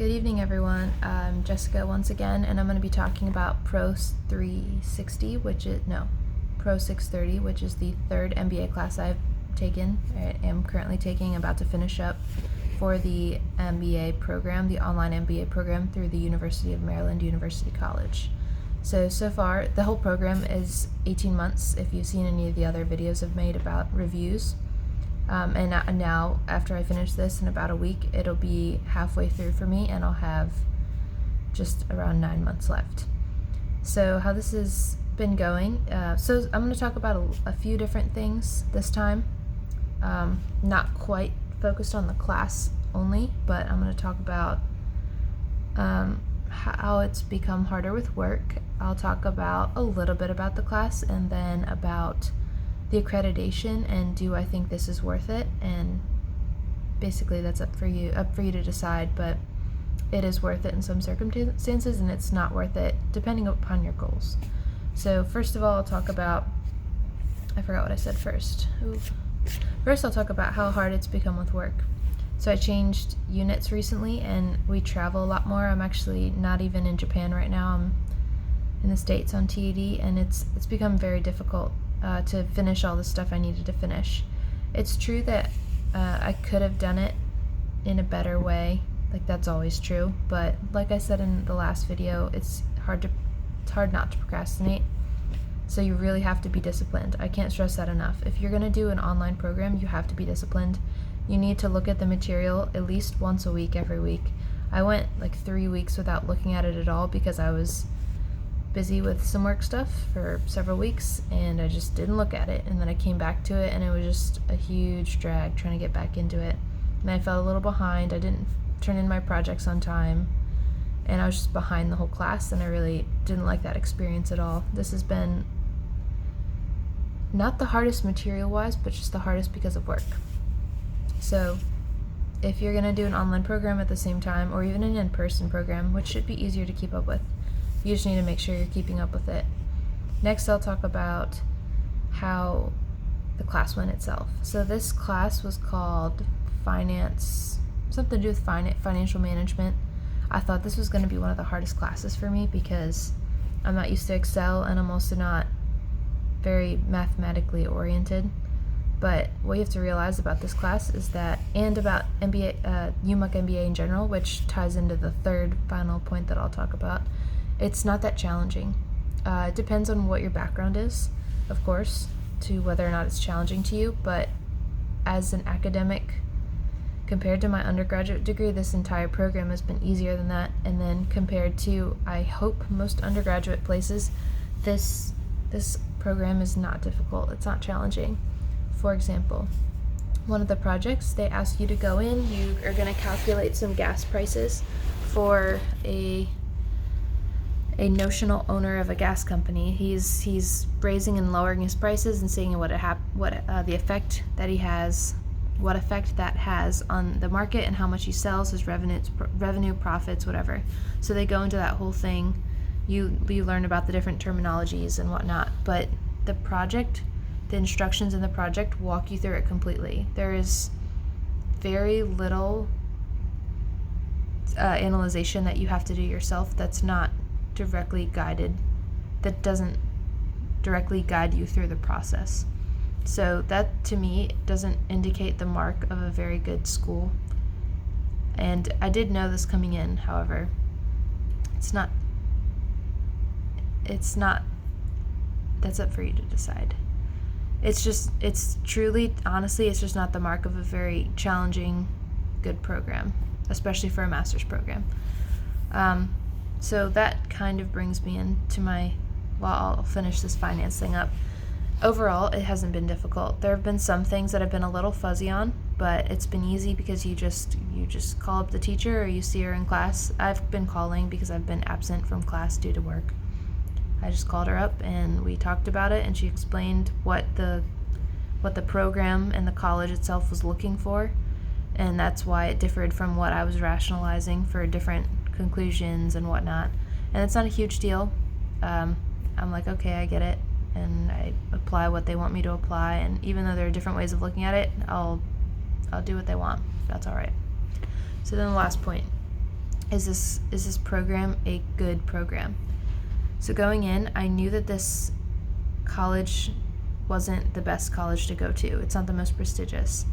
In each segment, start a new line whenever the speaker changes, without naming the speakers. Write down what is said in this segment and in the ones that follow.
Good evening, everyone. I'm Jessica once again, and I'm going to be talking about Pro 360, Pro 630, which is the third MBA class I've taken. I am currently taking, about to finish up for the MBA program, the Online Mba program through the University of Maryland University College. So far, the whole program is 18 months, if you've seen any of the other videos I've made about reviews. And now, after I finish this in about a week, it'll be halfway through for me, and I'll have just around 9 months left. So how this has been going, so I'm going to talk about a few different things this time, not quite focused on the class only, but I'm going to talk about how it's become harder with work. I'll talk about a little bit about the class, and then about the accreditation, and do I think this is worth it? And basically that's up for you to decide, but it is worth it in some circumstances, and it's not worth it depending upon your goals. So first of all, I'll talk about, I forgot what I said first. First I'll talk about how hard it's become with work. So I changed units recently, and we travel a lot more. I'm actually not even in Japan right now. I'm in the States on TAD, and it's become very difficult to finish all the stuff I needed to finish. It's true that I could have done it in a better way, like that's always true, but like I said in the last video, it's hard not to procrastinate, so you really have to be disciplined. I can't stress that enough. If you're going to do an online program, you have to be disciplined. You need to look at the material at least once a week, every week. I went like 3 weeks without looking at it at all because I was busy with some work stuff for several weeks, and I just didn't look at it, and then I came back to it, and it was just a huge drag trying to get back into it, and I felt a little behind. I didn't turn in my projects on time, and I was just behind the whole class, and I really didn't like that experience at all. This has been not the hardest material-wise, but just the hardest because of work. So if you're going to do an online program at the same time, or even an in-person program, which should be easier to keep up with, you just need to make sure you're keeping up with it. Next, I'll talk about how the class went itself. So this class was called something to do with financial management. I thought this was going to be one of the hardest classes for me because I'm not used to Excel, and I'm also not very mathematically oriented. But what you have to realize about this class is that, and about UMUC MBA in general, which ties into the third final point that I'll talk about, it's not that challenging. It depends on what your background is, of course, to whether or not it's challenging to you, but as an academic, compared to my undergraduate degree, this entire program has been easier than that, and then compared to, I hope, most undergraduate places, this program is not difficult. It's not challenging. For example, one of the projects, they ask you to go in, you are going to calculate some gas prices for a notional owner of a gas company. He's raising and lowering his prices and seeing what effect that has on the market and how much he sells, his revenue, profits, whatever. So they go into that whole thing. You learn about the different terminologies and whatnot, but the instructions in the project walk you through it completely. There is very little analyzation that you have to do yourself that doesn't directly guide you through the process. So that, to me, doesn't indicate the mark of a very good school. And I did know this coming in, however, it's not, that's up for you to decide. It's truly, honestly, it's just not the mark of a very challenging, good program, especially for a master's program. So that kind of brings me into I'll finish this finance thing up. Overall, it hasn't been difficult. There have been some things that I've been a little fuzzy on, but it's been easy because you just call up the teacher, or you see her in class. I've been calling because I've been absent from class due to work. I just called her up, and we talked about it, and she explained what the program and the college itself was looking for, and that's why it differed from what I was rationalizing for different conclusions and whatnot. And it's not a huge deal. I'm like, okay, I get it, and I apply what they want me to apply, and even though there are different ways of looking at it, I'll do what they want. That's all right. So then the last point. is this program a good program? So going in, I knew that this college wasn't the best college to go to. It's not the most prestigious.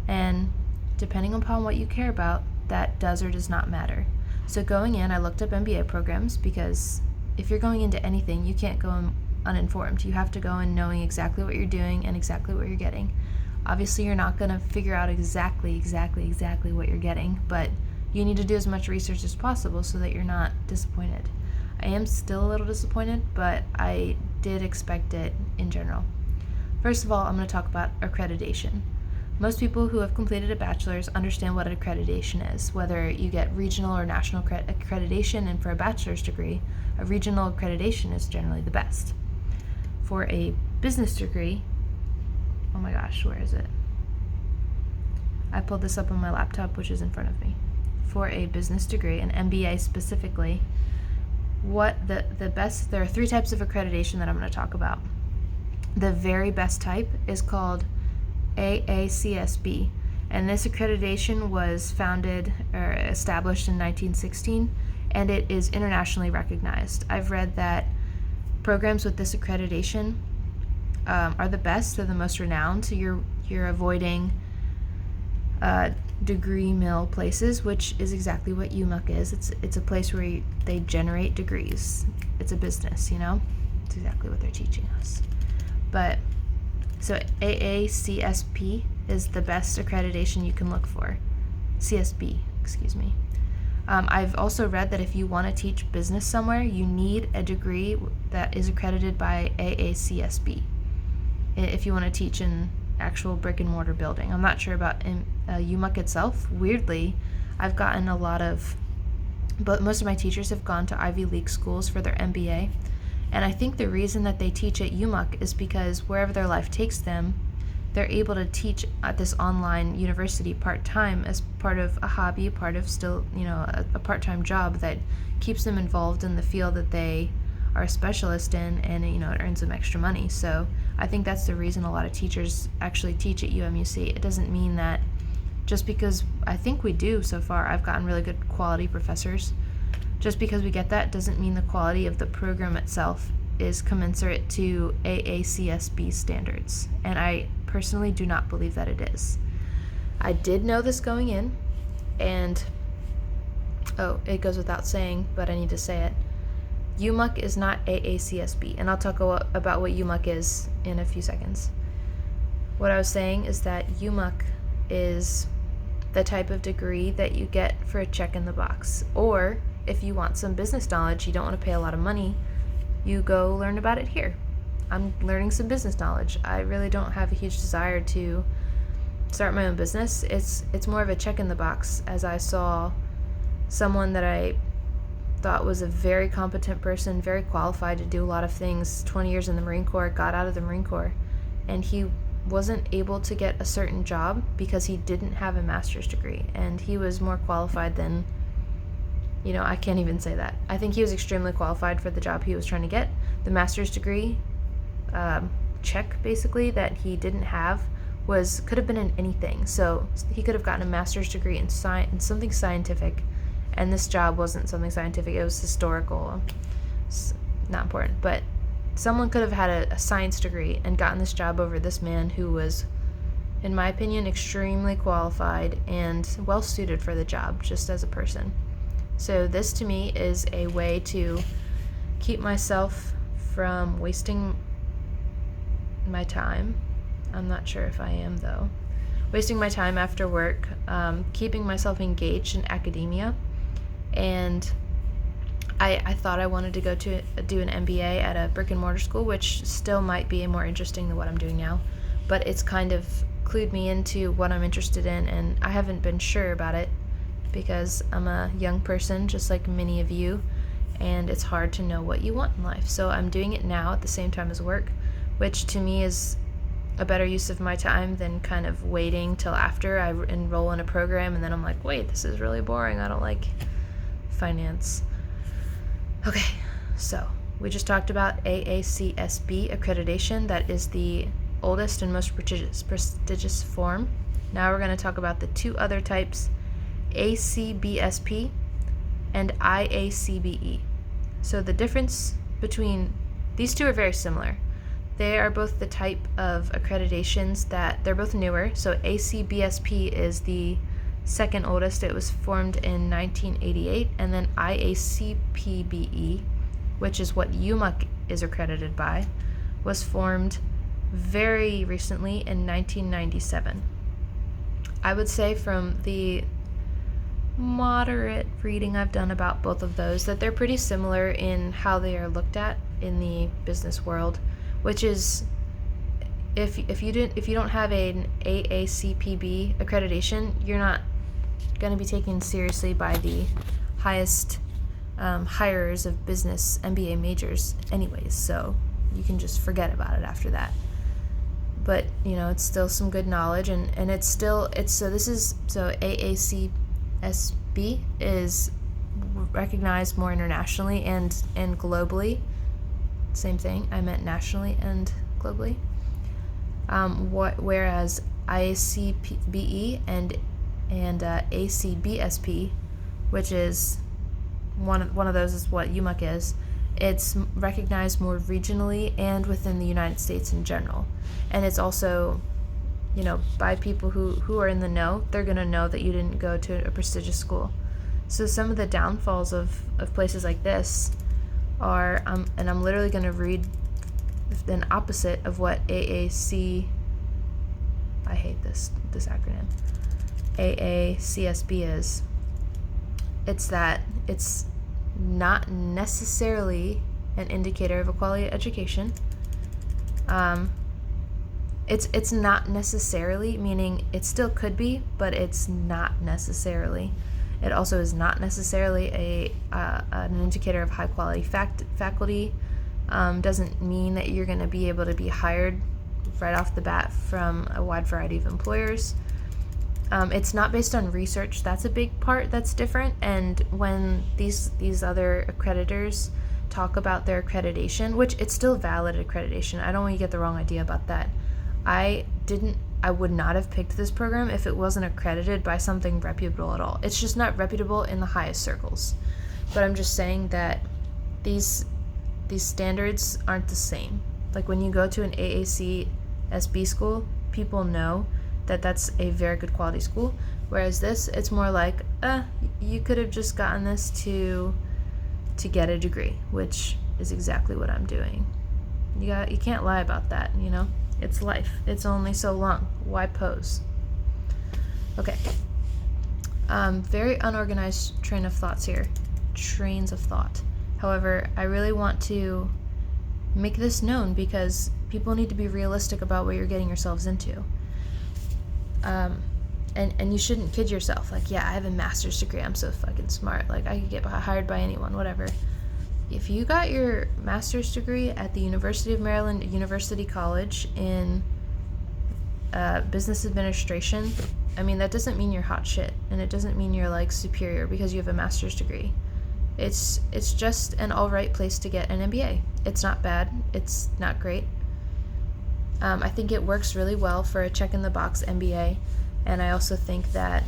And depending upon what you care about, that does or does not matter. So going in, I looked up MBA programs because if you're going into anything, you can't go in uninformed. You have to go in knowing exactly what you're doing and exactly what you're getting. Obviously, you're not going to figure out exactly what you're getting, but you need to do as much research as possible so that you're not disappointed. I am still a little disappointed, but I did expect it in general. First of all, I'm going to talk about accreditation. Most people who have completed a bachelor's understand what accreditation is, whether you get regional or national accreditation, and for a bachelor's degree, a regional accreditation is generally the best. For a business degree, oh my gosh, where is it? I pulled this up on my laptop, which is in front of me. For a business degree, an MBA specifically, there are 3 types of accreditation that I'm going to talk about. The very best type is called Aacsb, and this accreditation was founded or established in 1916, and it is internationally recognized. I've read that programs with this accreditation are the best, they're the most renowned, so you're avoiding degree mill places, which is exactly what UMUC is. It's a place where they generate degrees. It's a business, It's exactly what they're teaching us. But so Aacsb is the best accreditation you can look for. CSB, excuse me. I've also read that if you want to teach business somewhere, you need a degree that is accredited by Aacsb. If you want to teach in actual brick and mortar building. I'm not sure about UMUC itself. Weirdly, I've gotten but most of my teachers have gone to Ivy League schools for their MBA. And I think the reason that they teach at UMUC is because wherever their life takes them, they're able to teach at this online university part-time as part of a hobby, part of still, a part-time job that keeps them involved in the field that they are a specialist in, and it earns them extra money. So I think that's the reason a lot of teachers actually teach at UMUC. It doesn't mean that just because I think we do so far, I've gotten really good quality professors. Just because we get that doesn't mean the quality of the program itself is commensurate to Aacsb standards, and I personally do not believe that it is. I did know this going in, and it goes without saying, but I need to say it. UMUC is not Aacsb, and I'll talk about what UMUC is in a few seconds. What I was saying is that UMUC is the type of degree that you get for a check in the box, or if you want some business knowledge, you don't want to pay a lot of money, you go learn about it here. I'm learning some business knowledge. I really don't have a huge desire to start my own business. It's more of a check in the box, as I saw someone that I thought was a very competent person, very qualified to do a lot of things, 20 years in the Marine Corps, got out of the Marine Corps, and he wasn't able to get a certain job because he didn't have a master's degree, and he was more qualified than, I can't even say that. I think he was extremely qualified for the job he was trying to get. The master's degree check, basically, that he didn't have could have been in anything. So he could have gotten a master's degree in something scientific, and this job wasn't something scientific, it was historical. It's not important, but someone could have had a science degree and gotten this job over this man who was, in my opinion, extremely qualified and well suited for the job, just as a person. So this to me is a way to keep myself from wasting my time. I'm not sure if I am, though. Wasting my time after work, keeping myself engaged in academia. And I thought I wanted to go to do an MBA at a brick and mortar school, which still might be more interesting than what I'm doing now. But it's kind of clued me into what I'm interested in, and I haven't been sure about it because I'm a young person, just like many of you, and it's hard to know what you want in life. So I'm doing it now at the same time as work, which to me is a better use of my time than kind of waiting till after I enroll in a program and then I'm like, wait, this is really boring. I don't like finance. Okay, so we just talked about Aacsb accreditation. That is the oldest and most prestigious form. Now we're going to talk about the 2 other types, ACBSP, and IACBE. So the difference between these two are very similar. They are both the type of accreditations that they're both newer. So ACBSP is the second oldest. It was formed in 1988, and then IACPBE, which is what UMUC is accredited by, was formed very recently in 1997. I would say from the moderate reading I've done about both of those that they're pretty similar in how they are looked at in the business world, which is if you don't have an AACPB accreditation, you're not going to be taken seriously by the highest hirers of business MBA majors anyways, so you can just forget about it after that. But it's still some good knowledge, and AACSB is recognized more internationally and globally. Same thing, I meant nationally and globally. Whereas IACBE and ACBSP, which is one of those is what UMUC is, it's recognized more regionally and within the United States in general. And it's also, by people who are in the know, they're going to know that you didn't go to a prestigious school. So some of the downfalls of places like this are, and I'm literally going to read an opposite of what I hate this acronym, AACSB is. It's that it's not necessarily an indicator of a quality education. It's not necessarily, meaning it still could be, but it's not necessarily. It also is not necessarily an indicator of high quality faculty. Doesn't mean that you're going to be able to be hired right off the bat from a wide variety of employers. It's not based on research. That's a big part that's different. And when these other accreditors talk about their accreditation, which it's still valid accreditation, I don't want you to get the wrong idea about that. I would not have picked this program if it wasn't accredited by something reputable at all. It's just not reputable in the highest circles. But I'm just saying that these standards aren't the same. Like when you go to an AACSB school, people know that that's a very good quality school, whereas this, it's more like, you could have just gotten this to get a degree, which is exactly what I'm doing. You can't lie about that, It's life. It's only so long. Why pose? Okay. Very unorganized trains of thought. However, I really want to make this known because people need to be realistic about what you're getting yourselves into. And you shouldn't kid yourself. Like, yeah, I have a master's degree. I'm so fucking smart. Like, I could get hired by anyone, whatever. If you got your master's degree at the University of Maryland University College in business administration, I mean, that doesn't mean you're hot shit, and it doesn't mean you're like superior because you have a master's degree. It's just an all right place to get an MBA. It's not bad. It's not great. I think it works really well for a check-in-the-box MBA, and I also think that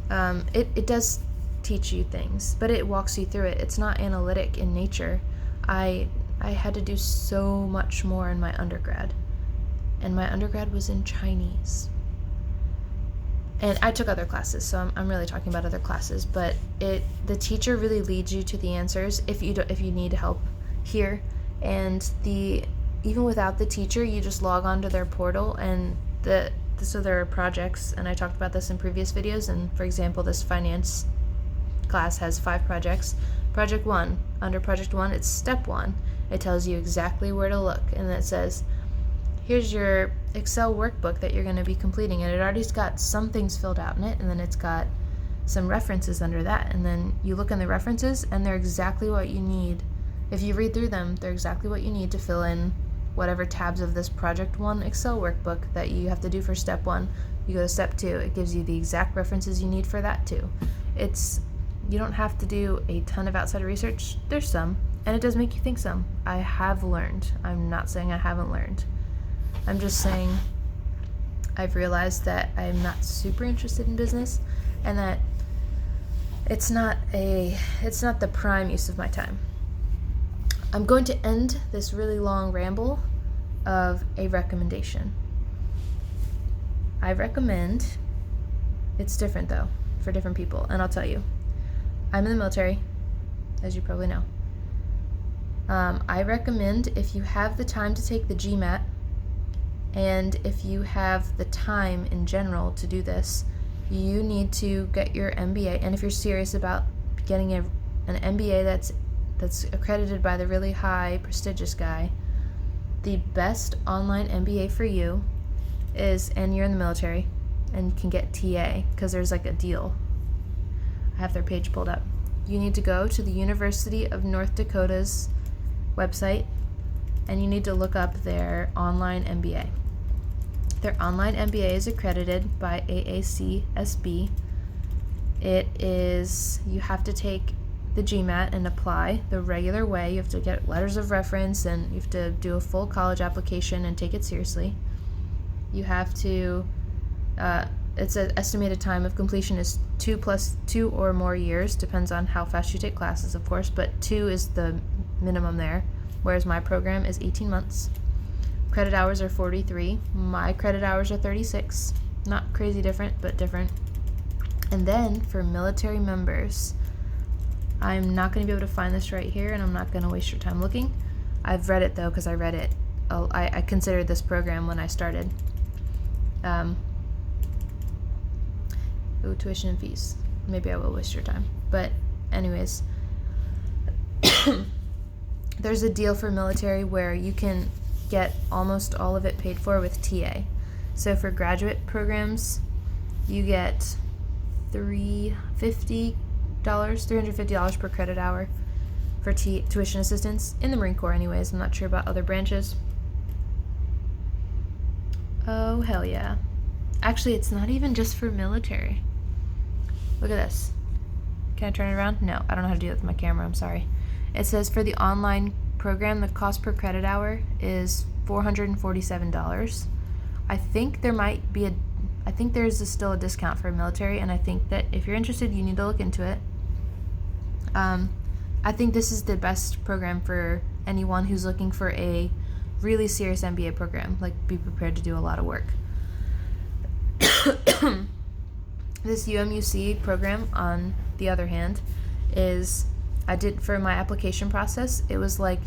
it does teach you things, but it walks you through it. It's not analytic in nature. I had to do so much more in my undergrad, and my undergrad was in Chinese. And I took other classes, so I'm really talking about other classes, but the teacher really leads you to the answers if you need help here, and even without the teacher, you just log on to their portal, and so there are projects, and I talked about this in previous videos, and for example, this finance class has 5 projects. Project 1, under Project 1, it's Step 1. It tells you exactly where to look, and it says, here's your Excel workbook that you're going to be completing, and it already's got some things filled out in it, and then it's got some references under that, and then you look in the references, and they're exactly what you need. If you read through them, they're exactly what you need to fill in whatever tabs of this Project 1 Excel workbook that you have to do for Step 1. You go to Step 2, it gives you the exact references you need for that too. You don't have to do a ton of outside research. There's some, and it does make you think some. I have learned. I'm not saying I haven't learned. I'm just saying I've realized that I'm not super interested in business, and that it's not the prime use of my time. I'm going to end this really long ramble of a recommendation. I recommend, it's different though, for different people, and I'll tell you. I'm in the military, as you probably know. I recommend, if you have the time to take the GMAT, and if you have the time in general to do this, you need to get your MBA. And if you're serious about getting an MBA that's accredited by the really high, prestigious guy, the best online MBA for you is, and you're in the military, and you can get TA, because there's like a deal. I have their page pulled up. You need to go to the University of North Dakota's website, and you need to look up their online MBA. Their online MBA is accredited by Aacsb. It is, you have to take the GMAT and apply the regular way. You have to get letters of reference, and you have to do a full college application and take it seriously. You have to, it's an estimated time of completion is 2 or more years, depends on how fast you take classes, of course, but 2 is the minimum there, whereas my program is 18 months. Credit hours are 43. My credit hours are 36. Not crazy different, but different. And then for military members, I'm not going to be able to find this right here, and I'm not going to waste your time looking. I've read it though, because I read it. I considered this program when I started. Tuition and fees. Maybe I will waste your time. But anyways, there's a deal for military where you can get almost all of it paid for with TA. So for graduate programs, you get $350 per credit hour for tuition assistance in the Marine Corps anyways. I'm not sure about other branches. Oh, hell yeah. Actually, it's not even just for military. Look at this. Can I turn it around? No, I don't know how to do it with my camera. I'm sorry. It says for the online program, the cost per credit hour is $447. I think there might be still a discount for military, and I think that if you're interested, you need to look into it. I think this is the best program for anyone who's looking for a really serious MBA program. Like, be prepared to do a lot of work. This UMUC program, on the other hand, is, I did, for my application process, it was like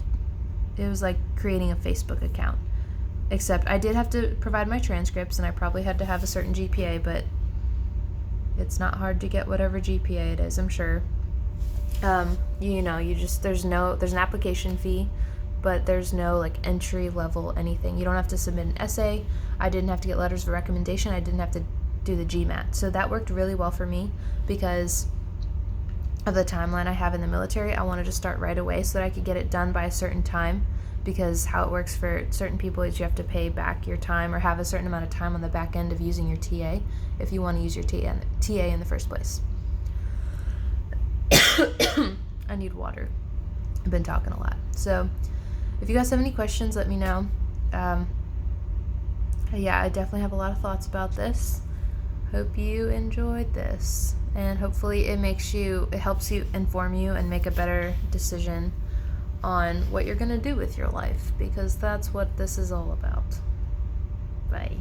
creating a Facebook account, except I did have to provide my transcripts, and I probably had to have a certain GPA, but it's not hard to get whatever GPA it is, I'm sure. There's an application fee, but there's no like entry level anything. You don't have to submit an essay. I didn't have to get letters of recommendation. I didn't have to do the GMAT. So that worked really well for me because of the timeline I have in the military. I wanted to start right away so that I could get it done by a certain time, because how it works for certain people is you have to pay back your time or have a certain amount of time on the back end of using your TA if you want to use your TA in the first place. I need water. I've been talking a lot. So if you guys have any questions, let me know. I definitely have a lot of thoughts about this. Hope you enjoyed this, and hopefully it helps you inform you and make a better decision on what you're going to do with your life, because that's what this is all about. Bye.